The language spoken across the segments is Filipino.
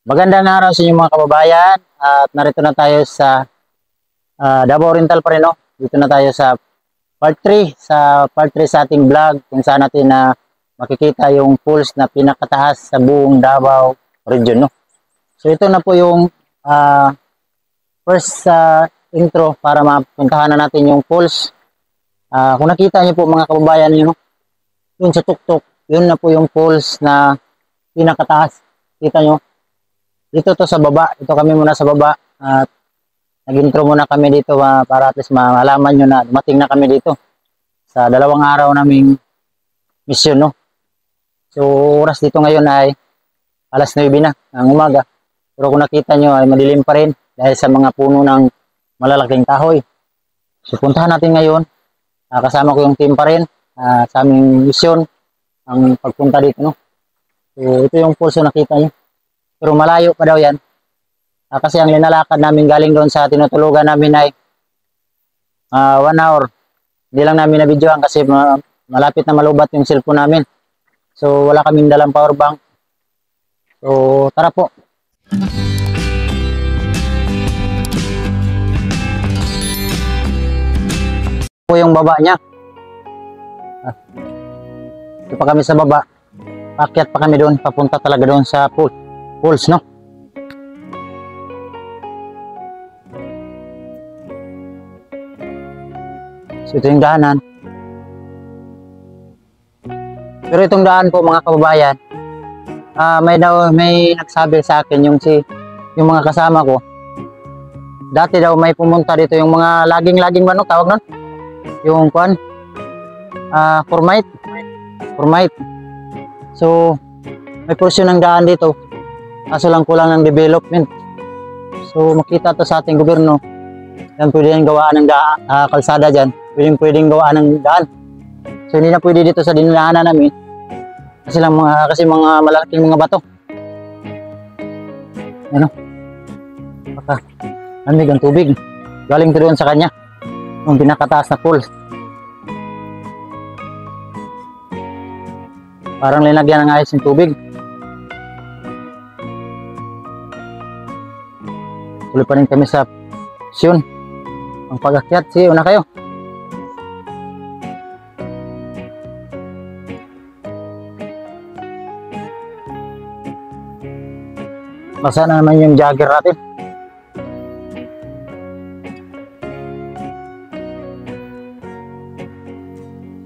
Magandang araw sa inyo mga kababayan at narito na tayo sa Davao Oriental pa rin, no? Dito na tayo sa part 3 sa ating vlog kung saan natin na makikita yung falls na pinakataas sa buong Davao region, no? So ito na po yung first intro para mapuntahan na natin yung falls. Kung nakita niyo po mga kababayan, no? Yun sa tuktok, yun na po yung falls na pinakataas. Kita nyo? Dito to sa baba. Ito kami muna sa baba. At nag-intro muna kami dito para at least malaman nyo na dumating na kami dito. Sa 2 araw naming mission, no? So, oras dito ngayon ay alas 9 na ng umaga. Pero kung nakita nyo ay madilim pa rin dahil sa mga puno ng malalaking kahoy. So, puntahan natin ngayon. Kasama ko yung team pa rin sa aming mission ang pagpunta dito, no? So, ito yung falls na nakita nyo. Pero malayo pa daw yan. Kasi ang linalakad namin galing doon sa tinutulugan namin ay 1 hour. Hindi lang namin na-videoan kasi malapit na malubat yung cellphone namin. So wala kaming dalang power bank. So tara po. Ito yung baba niya. Ito pa kami sa baba. Paakyat pa kami doon. Papunta talaga doon sa falls, no? So ito yung daanan. Pero itong daan po mga kababayan, may nagsabi sa akin yung mga kasama ko. Dati daw may pumunta dito yung mga laging manok, tawag nun? Yung kuan? Formite. So may portion ng daan dito. Kaso lang kulang ng development. So makita to sa ating gobyerno. Yan pwede yung gawaan ng kalsada dyan. Pwedeng gawaan ng daan. So hindi na pwede dito sa dinaanan namin. Kasi mga malalaking mga bato. Ano? Baka lamig ang tubig. Galing doon sa kanya. Yung pinakataas na falls. Parang linagyan ng ayos yung tubig. Tuloy pa rin kami sa Sion. Ang pag-akyat, una kayo. Basa na naman yung jogger natin.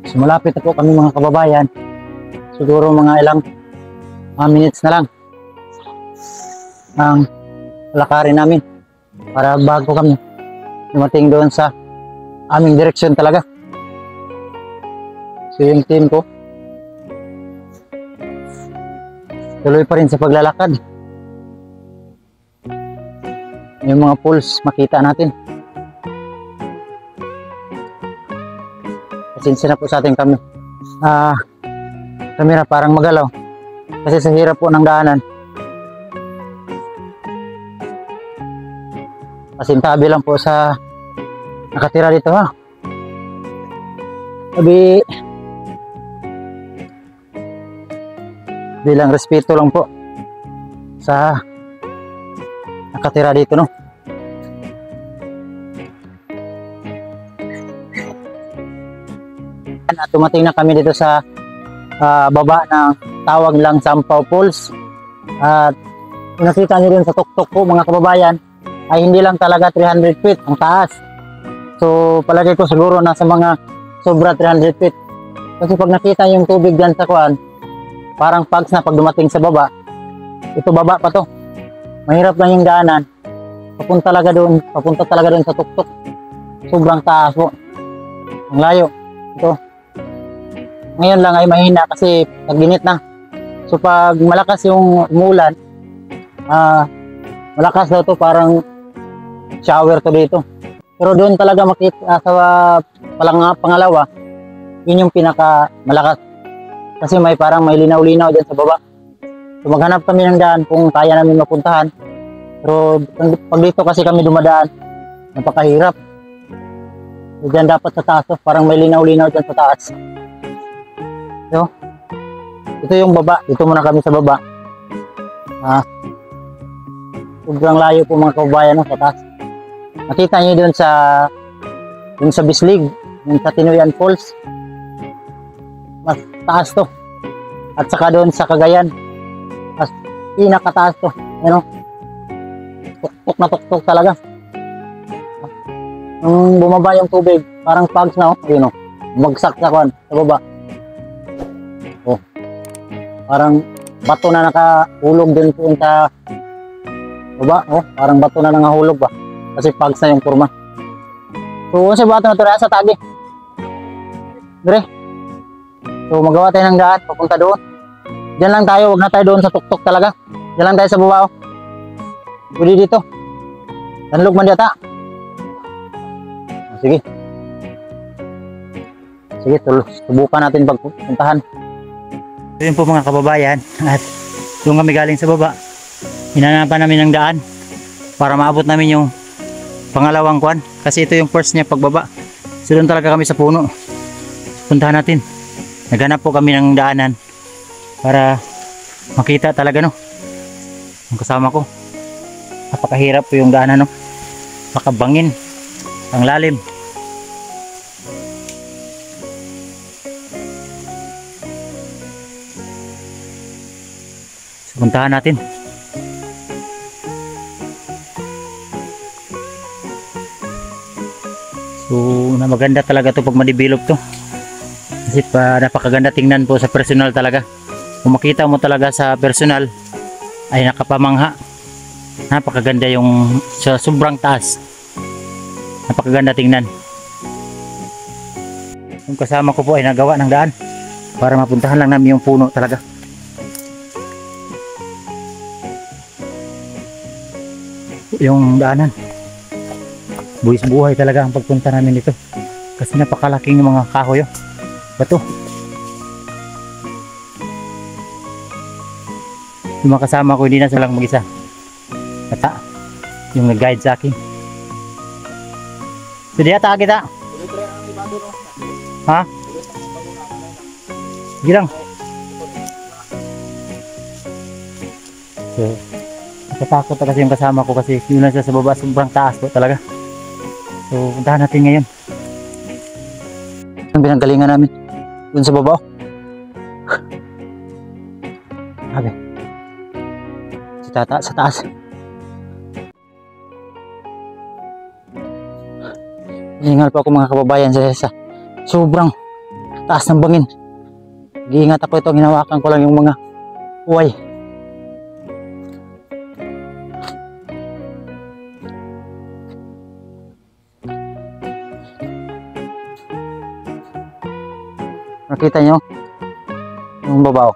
So malapit na po kami mga kababayan. Siguro mga ilang minutes na lang ang lakarin namin para bago kami dumating doon sa aming direksyon talaga. So yung team ko tuloy pa rin sa paglalakad. Yung mga falls makita natin. Pasensya na po sa ating kamera parang magalaw kasi sa hirap po ng daanan. Pasintabi lang po sa nakatira dito, ha. Sabi bilang respeto lang po sa nakatira dito, no. At tumating na kami dito sa baba na tawag lang Sampaw Falls. At nakita niyo rin sa tuktok ko mga kababayan ay hindi lang talaga 300 feet ang taas. So palagay ko siguro nasa mga sobra 300 feet. Kasi pag nakita yung tubig dyan sa kuan, parang pags na pag dumating sa baba. Ito baba pa to. Mahirap lang yung daanan. Papunta talaga doon sa tuktok. Sobrang taas po. Ang layo. Ito. Ngayon lang ay mahina kasi tag-init na. So pag malakas yung umulan, malakas daw to, parang shower to dito. Pero doon talaga makita sa pangalawa, yun yung pinaka malakas. Kasi parang may linaw-linaw dyan sa baba. So maghanap kami ng daan kung kaya namin mapuntahan. Pero pag dito kasi kami dumadaan, napakahirap. So dyan dapat sa taas, parang may linaw-linaw dyan sa taas. So, ito yung baba. Dito muna kami sa baba. Sobrang layo po mga kababayan, no, sa taas. Nakita nyo doon sa Bislig, yung sa Tinuyan Falls. Mas taas to. At saka doon sa Cagayan, mas pinakataas to. Ano? Tuktok na tuktok talaga. Nung bumaba yung tubig, parang pags na, oh. Ayun, oh. Bagsak sa kwan, sa baba. Oh. Parang bato na nakahulog din po sa baba, oh. Parang bato na nakahulog ba. Kasi pags na yung kurma. So, kasi bato na ito na sa tagi. Dire. So, magawa tayo ng daan, papunta doon. Diyan lang tayo, huwag na tayo doon sa tuktok talaga. Diyan lang tayo sa baba, oh. Pwede dito. Danlog man data. Sige. Sige, subukan natin pagpuntahan. Yun po mga kababayan. At doon kami galing sa baba. Hinanapan namin ng daan para maabot namin yung pangalawang kwan. Kasi ito yung first niya pagbaba. So doon talaga kami sa puno. Puntahan natin. Naghanap po kami ng daanan para makita talaga, no. Ang kasama ko. Napakahirap po yung daanan, no. Makabangin. Ang lalim. So, puntahan natin. So, maganda talaga to pag ma-develop to. Kasi napakaganda tingnan po sa personal talaga. Kung makita mo talaga sa personal, ay nakapamangha. Napakaganda yung sa sobrang taas. Napakaganda tingnan. Yung kasama ko po ay nagawa ng daan para mapuntahan lang namin yung puno talaga. Yung daanan. Buwis buhay talaga ang pagpunta namin dito. Kasi napakalaking mga kahoy, oh. Bato. Yung mga kasama ko hindi na silang mag-isa. Kata yung nag-guide sa akin. Sige ata kita. Ha? Sige lang. So, natatakot kasi yung kasama ko kasi yun lang siya sa baba, sobrang taas po talaga. So, puntahan natin ngayon. Ang pinanggalingan namin dun sa baba. Okay. Sa taas. Iingal pa ako mga kababayan sa sobrang taas ng bangin. Giingat ako ito, ginawakan ko lang yung mga uway. Nakita nyo yung babaw.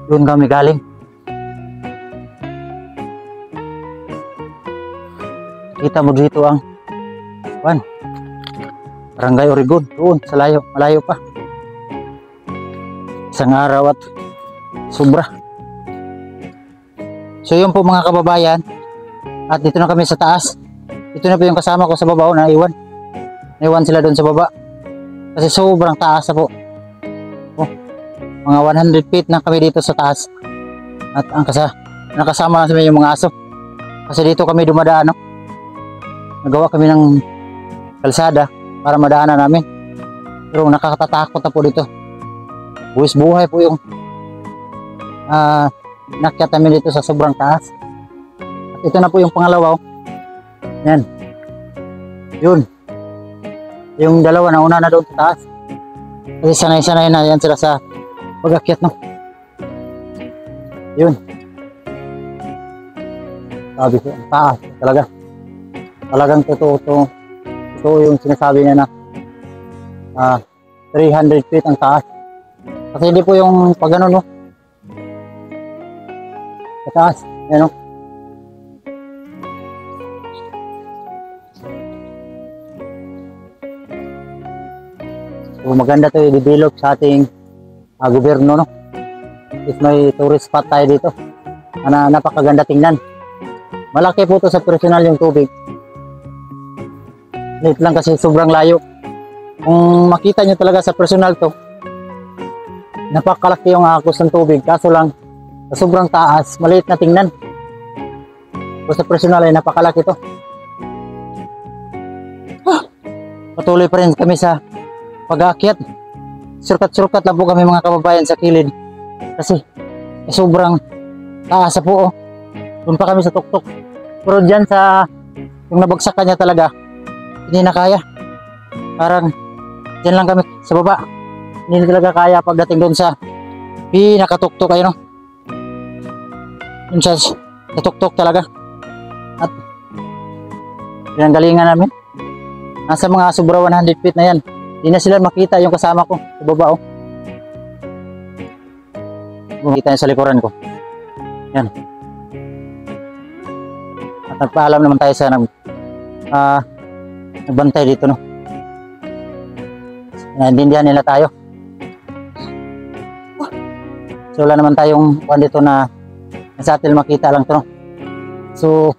Doon kami galing. Kita mo dito ang Barangay Oregon, doon sa malayo pa. Isang araw at sobra. So yun po mga kababayan. At dito na kami sa taas. Ito na po yung kasama ko sa baba, naiwan. Naiwan sila doon sa baba. Kasi sobrang taas na po. Oh, mga 100 feet na kami dito sa taas. At ang nakasama namin yung mga aso. Kasi dito kami dumadaan, no? Nagawa kami ng kalsada para madaanan namin. Pero nakakatakot na po dito. Buwis buhay po yung nakyat namin dito sa sobrang taas. At ito na po yung pangalawa. Yan. Yun. Yung dalawa na una na doon sa taas. Kasi sanay-sanay na yan sila sa pag-akyat, no? Yun. Sabi ko, taas talaga. Talagang totoo yung sinasabi niya na 300 feet ang taas. Kasi hindi po yung pag ano, no? Sa taas. Yan, no? So, maganda to i-develop sa ating gobyerno, no? Is may tourist spot tayo dito. Napakaganda tingnan. Malaki po to sa personal yung tubig. Late lang kasi sobrang layo. Kung makita nyo talaga sa personal to, napakalaki yung agos ng tubig. Kaso lang, sa sobrang taas, maliit na tingnan. Sa personal ay napakalaki to. Patuloy pa rin kami sa pag-aakyat. Surkat-surkat lang po kami mga kababayan sa kilid. Kasi sobrang taas po. Doon pa kami sa tuktok. Pero dyan sa yung nabagsakan niya talaga, hindi na kaya. Parang dyan lang kami sa baba. Hindi na talaga kaya pagdating doon sa pinakatuktok ay no. Doon sa tuktok talaga. At pinanggalingan namin. Nasa mga sobra 100 feet na yan. Hindi na sila makita yung kasama ko sa baba oh. Makita niyo sa likuran ko. Yan. At nagpaalam naman tayo sa nagbantay dito no. Naintindihan nila tayo. So wala naman tayong kuwan dito na sa atin makita lang to no. So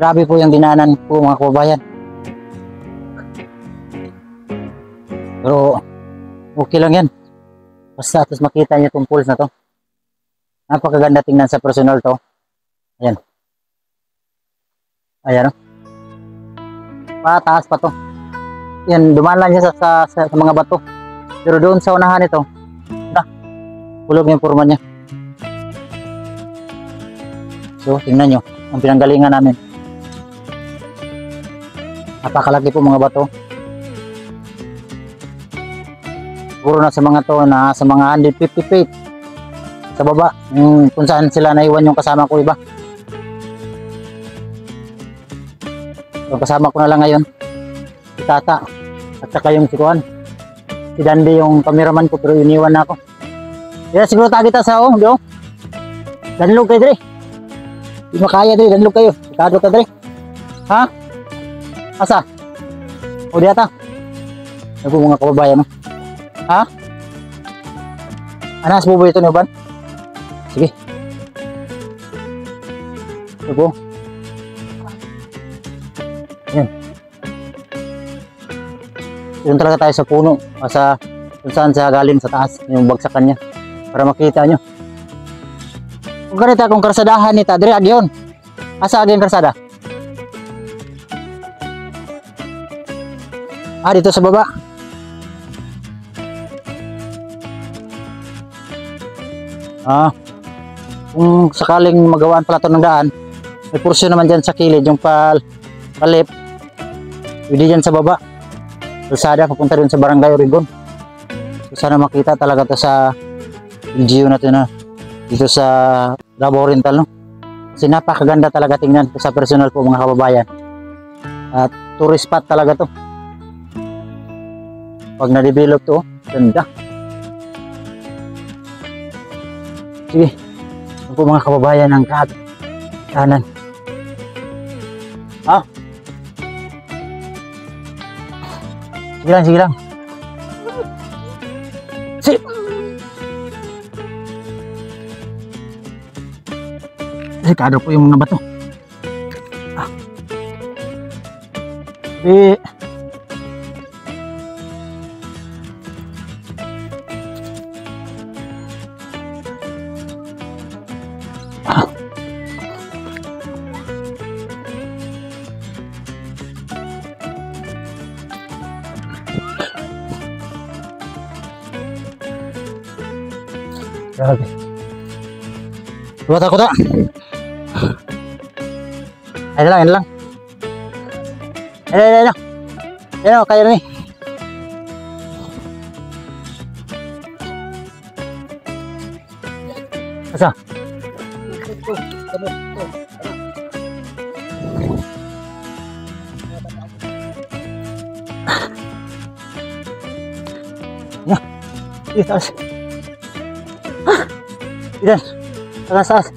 grabe po yung dinaanan po mga kababayan. Pero okay lang yan. Basta at least makita niyo itong pools na to. Napakaganda tingnan sa personal to. Ayan. Ayan o. Pataas pa to. Yan, dumaan lang siya sa mga bato. Pero doon sa unahan ito, bulog yung forma niya. So, tingnan nyo. Ang pinanggalingan namin. Napakalaki po mga bato. Siguro na sa mga to, na sa mga 150 feet. Sa baba, kung saan sila naiwan yung kasama ko iba. So, kasama ko na lang ngayon. Si Tata. At saka yung sikuan. Si Dandy yung cameraman ko, pero iniwan na ako. Kaya siguro kita sa di oh. Danlog kayo dre. Di makaya dre, danlog kayo. Ikado ka dre. Ha? Asa? O di ata? Naku mga kababayan mo. Ha? Anas bubo ito ni Uban? Sige. Naku. Ayan. Doon talaga tayo sa puno. O sa kung saan siya galing sa taas. Yung bagsakan niya. Para makita nyo. Kung ganito akong karsadahan ni Tadre, agyon. Asa agyon karsada? Dito sa baba. Kung sakaling magawaan pala ito ng daan, may porsyon naman dyan sa kilid, yung palip. Hindi dyan sa baba. Kalsada, papunta rin sa Barangay Oregon. So, sana makita talaga to sa LGU natin na dito sa Davao Oriental no. Kasi napakaganda talaga tingnan sa personal po mga kababayan. At tourist spot talaga to. Pag na-develop to, ganda. Sige. Ito po mga kababayan ng kanan. Sige lang, sige lang. Sige. Delikado po yung mga bato. Grabe. Buat ako ta. Ayan lang, ayan lang. Ayan, ayan. Ayan, kaya rin. Asa? Ya, di taas. Ilan, taas.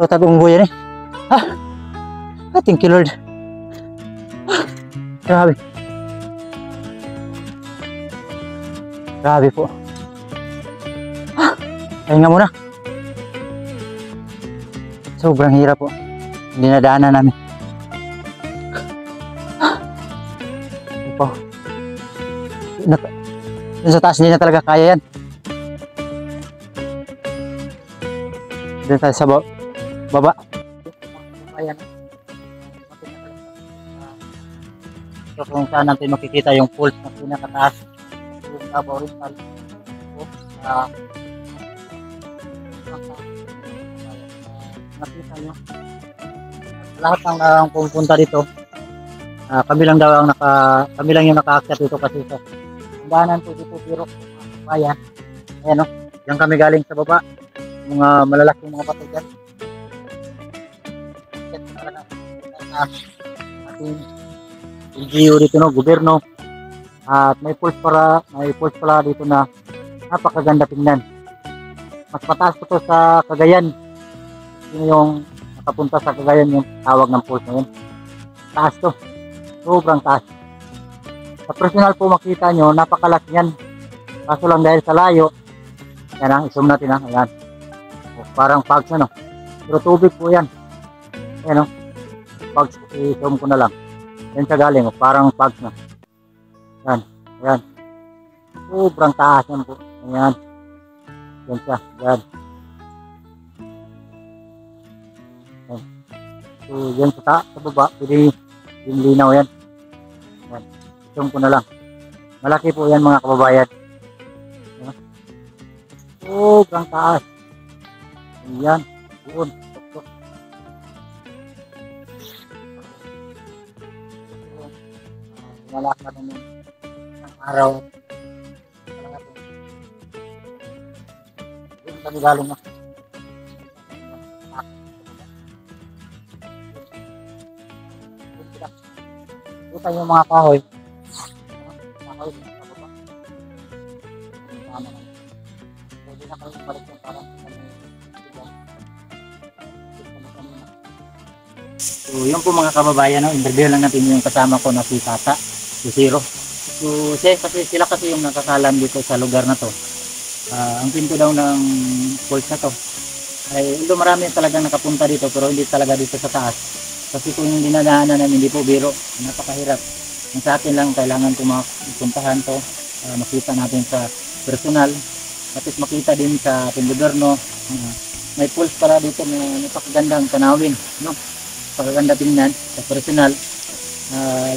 Tagong buhay yan eh. Thank you Lord. Grabe. Grabe po. Pahinga muna. Sobrang hirap po. dinadaanan namin. Ito. Dun sa taas, hindi na talaga kaya yan. Dun tayo sa baba. Ayan. So kung saan natin makikita yung pulse na pinakataas, yung Davao Oriental. Nakita nyo, lahat ng pupunta dito, kami lang daw ang kami lang yung nakaakyat dito kasi sa daanan po dito pero bayan. Ayan o, yan kami galing sa baba, mga malalaking mga bato dyan. Ating LGU dito no, gobyerno. At may pulse pala dito na napakaganda tingnan. Mas mataas po to sa Cagayan. Yun yung nakapunta sa Cagayan yung tawag ng pulse na yun. Taas to. Sobrang taas. Sa personal po makita nyo, napakalaki yan. Kaso lang dahil sa layo, yan ang i-zoom natin ha. Ayan. O, parang pugs na no. Pero tubig po yan. Ayan o. Pugs, i-zoom ko na lang. Yan siya galing o. Parang pugs na. Ayan. Ayan. Sobrang taas yan po. Ayan. Yan siya. Ayan. Ayan. So, yan sa baba. Pwede yung linaw yan. Ayan. Zoom ko na lang. Malaki po yan mga kababayan. Ayan. Sobrang taas. Ayan. Doon. Malaki na ng araw. Doon kami galing na. Kita yung mga kahoy. Kahoy sa baba. Pwede na kayo balik yung parang so yun po mga kababayan, no? Interview lang natin yung kasama ko na si Tata, si Zero. So sila kasi yung nakakalam dito sa lugar na to. Ang pinto daw ng falls na to ay marami talagang nakapunta dito pero hindi talaga dito sa taas. Kasi kung yung dinadaanan namin, hindi po biro, napakahirap. Ang sa akin lang, kailangan ko mapuntahan to, makita natin sa personal, at makita din sa ating gobyerno. May pulse para dito na napakagandang tanawin, no? Napakaganda tingnan sa personal.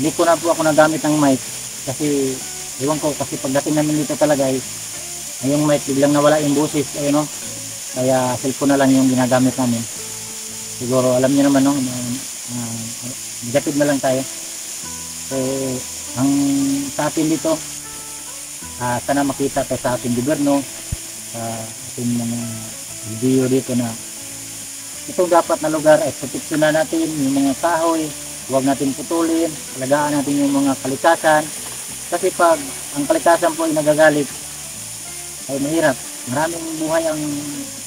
Hindi ko na po ako nagamit ng mic, kasi, iwan ko, kasi pagdating namin dito talaga, yung mic, biglang nawala yung boses, ayun, no? Kaya cellphone na lang yung ginagamit namin. Siguro, alam niyo naman, no? Negative na lang tayo. So ang sa atin dito, sana makita to sa ating gobyerno, sa ating mga video dito na itong dapat na lugar ay proteksyonan natin yung mga kahoy, huwag natin putulin, alagaan natin yung mga kalikasan, kasi pag ang kalikasan po ay nagagalit ay mahirap, maraming buhay ang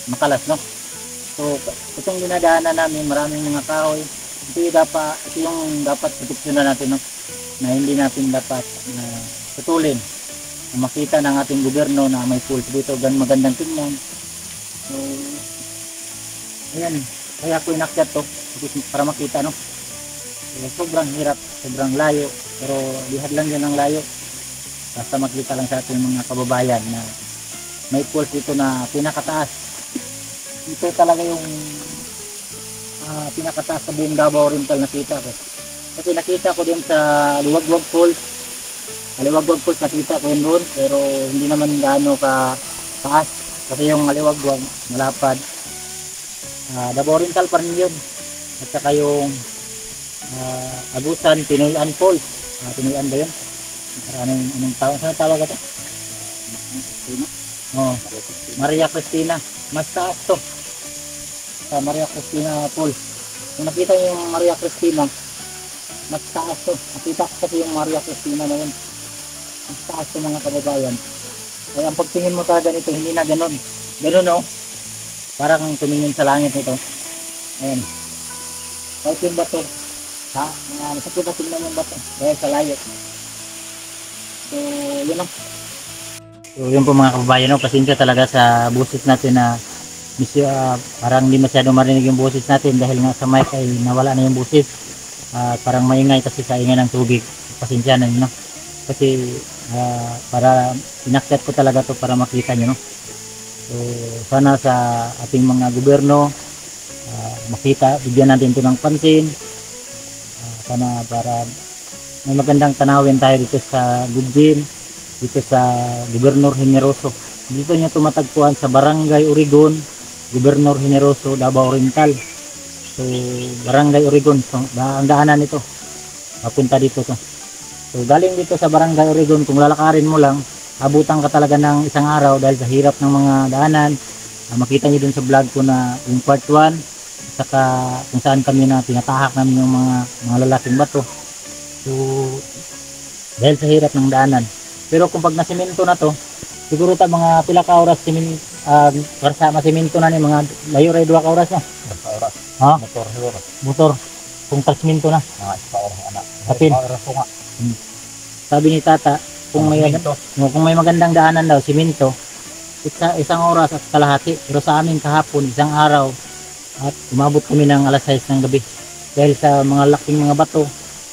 makalas, no? So itong dinadaanan namin, maraming mga kahoy. Ito yung dapat proteksyonan natin, no? Na hindi natin dapat putulin. Makita ng ating gobyerno na may pulse dito, magandang tingnan. So, ayan, kaya ko inakyat to para makita, no? So, sobrang hirap, sobrang layo, pero lihad lang yan ang layo. Basta makita lang sa ating mga kababayan na may pulse dito na pinakataas. Ito talaga yung pinakataas sa buong Davao Oriental nakita ko. Kasi nakita ko din sa Aliwagwag Falls. Aliwagwag Falls nakita ko yun doon, pero hindi naman gaano ka taas. Kasi yung Aliwagwag malapad. Davao Oriental pa rin yun. At saka yung Agusan, Pinoyan Falls. Pinoyan ba yun? Anong tawag? Saan tawag ito? Maria Cristina. Mas taas to. Sa Maria Cristina Falls. Kung nakita nyo yung Maria Cristina, mas taas to. Nakita ko kasi yung Maria Cristina na yun. Mas taas to mga kababayan. Kaya ang pagtingin mo talaga nito, hindi na ganon. Ganon, no? Parang tumingin sa langit nito. Ayan. Kahit yung bato. Masakit na tingnan yung bato. Dahil sa layo. So, yun lang. So, yun po mga kababayan, no? Pasensya talaga sa busis natin na parang hindi masyado marinig yung boses natin dahil nga sa mic ay nawala na yung boses. Parang maingay kasi sa ingay ng tubig. Pasensya na no? Kasi para inakyat ko talaga to para makita nyo no. So sana sa ating mga gobyerno makita, bigyan natin to ng pansin. Sana para may magandang tanawin tayo dito sa Gubjin, dito sa Gobernador Generoso. Dito niya tumatagpuan sa Barangay Urigon, Gobernador Generoso, Davao Oriental. So Barangay Urigon, so, ang daanan nito papunta dito to. So galing dito sa Barangay Urigon, kung lalakarin mo lang, abutan ka talaga ng isang araw dahil sa hirap ng mga daanan. Makita niyo dun sa vlog ko na yung part 1, saka kung saan kami na tinatahak namin yung mga lalaking bato. So dahil sa hirap ng daanan. Pero kung pag nasimento na to, siguro ta mga pila ka oras sama simento na ni mga layo ray 2 ka oras na. Oras. Ha? Motor. Kung tagsimento na. Sa oras anak. Kapin. Oras ko nga. Sabi ni tata, kung may magandang daanan daw, simento, isang oras at kalahati. Pero sa amin kahapon, isang araw, at umabot kami ng alas 6 ng gabi. Dahil sa mga laking mga bato,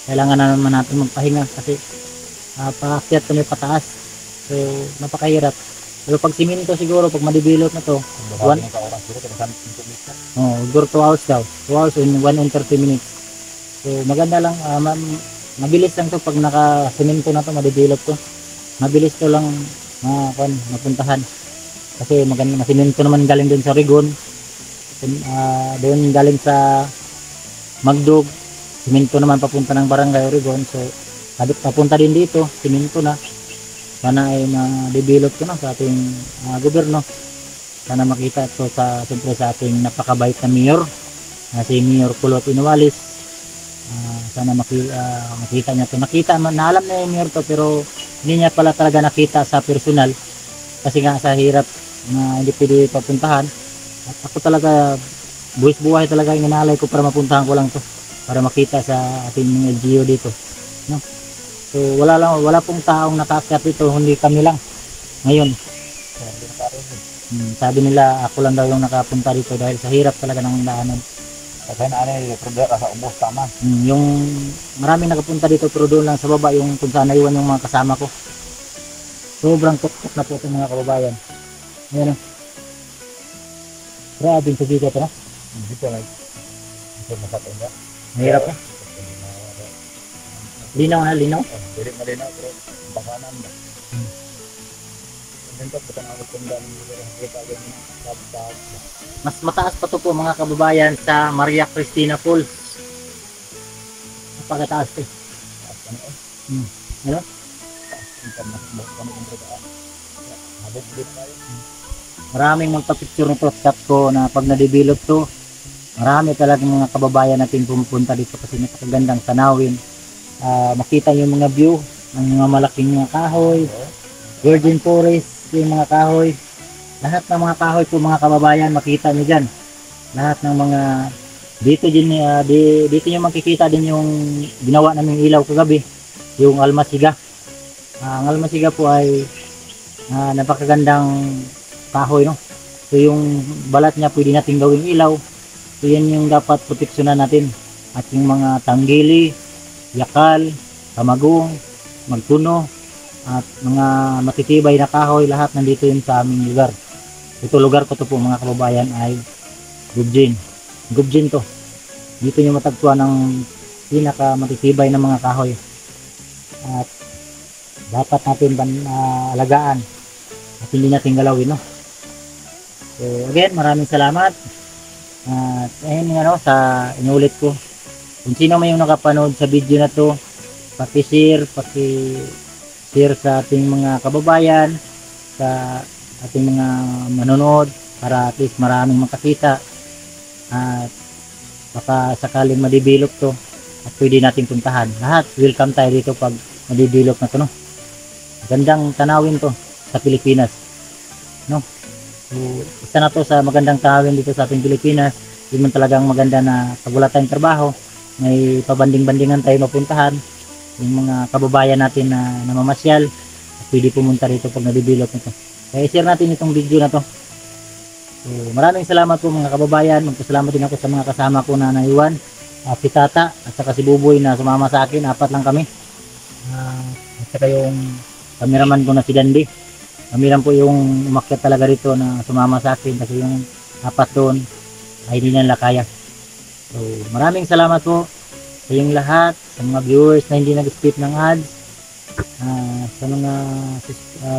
kailangan na naman natin magpahinga kasi paakyat kami pataas. So, napakahirap. Pero pag simento siguro, pag madibilot na to, siguro 2 hours daw. 2 hours in 1 and 30 minutes. So, maganda lang, mabilis lang to pag naka-simento na to, madibilot to. Mabilis to lang mapuntahan. Kasi maganda, masimento naman galing din sa Rigon. Doon galing sa Magdog, simento naman papunta ng Barangay Urigon. So papunta din dito, simento na. Sana ay ma-develop ko na sa ating gobyerno. Sana makita ito siyempre sa ating napakabait na mayor, si Mayor Kulot Inuwalis. Sana makita niya ito. Naalam na yung mayor to pero hindi niya pala talaga nakita sa personal. Kasi nga sa hirap na hindi pwede papuntahan. At ako talaga, buwis buhay talaga yung inalay ko para mapuntahan ko lang to. Para makita sa ating mga LGU dito. No? So wala pong taong nakaakyat dito, hindi kami lang. Ngayon, sabi nila ako lang daw yung nakapunta dito dahil sa hirap talaga ng daanan. Kasi sa ubos tama. Yung maraming nakapunta dito pero doon lang sa baba yung kung saan naiwan yung mga kasama ko. Sobrang tuktok na po itong mga kababayan. Ayan o. Grabe yung tubig ito na. Dito na. Dito masakit niya. Mahirap eh. Linaw na, linaw. Dili malinaw pero bakanan ba. Dito bukan ako kung galing kita ganyan sa mas mataas pa to po mga kababayan sa Maria Cristina Falls. Napakataas eh. Ano? Maraming magpa-picture nito sa ko na pag na-develop to, marami talagang mga kababayan natin pumupunta dito kasi napakagandang tanawin. Makita yung mga view ng mga malaking mga kahoy, virgin forest, yung mga kahoy. Lahat ng mga kahoy po mga kababayan, makita niyo dyan. Lahat ng mga dito nyo makikita din yung ginawa naming ilaw kagabi, yung almasiga. Ang almasiga po ay napakagandang kahoy, no? So yung balat niya pwede natin gawing ilaw. So yan yung dapat proteksyonan natin. At yung mga tanggili, yakal, kamagong, magtuno, at mga matitibay na kahoy, lahat nandito yun sa aming lugar. Ito lugar ko to po mga kababayan ay Gubjin. Gubjin to. Dito nyo matagpuan ng pinaka matitibay na mga kahoy. At dapat natin alagaan at hindi natin galawin, no? So again, maraming salamat. At ayun nga, no, sa inulit ko, kung sino may yung nakapanood sa video na to, paki-share sa ating mga kababayan, sa ating mga manonood, para at least maraming makakita at baka sakaling ma-develop to at pwede natin puntahan. Lahat welcome tayo dito pag ma-develop na to, no? Gandang tanawin to sa Pilipinas, no? So isa na to sa magandang tanawin dito sa ating Pilipinas. Yun man talagang maganda na pag wala tayong trabaho, may pabanding-bandingan tayo mapuntahan, yung mga kababayan natin na namamasyal, pwede pumunta rito pag na-develop nito. Kaya i-share natin itong video na to So, maraming salamat po mga kababayan. Magpasalamat din ako sa mga kasama ko na naiwan. Si Tata at saka si Buboy na sumama sa akin. 4 lang kami. At saka yung cameraman ko na si Dandy. Kami lang po yung umakyat talaga rito na sumama sa akin kasi yung 4 doon ay hindi nila kaya. So, maraming salamat po sa inyong lahat, sa mga viewers na hindi nag-skip ng ads, sa mga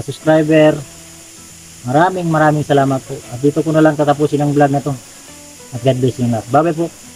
subscriber. Maraming salamat po. At dito ko na lang tatapusin ang vlog na to. At God bless you lahat. Bye bye po.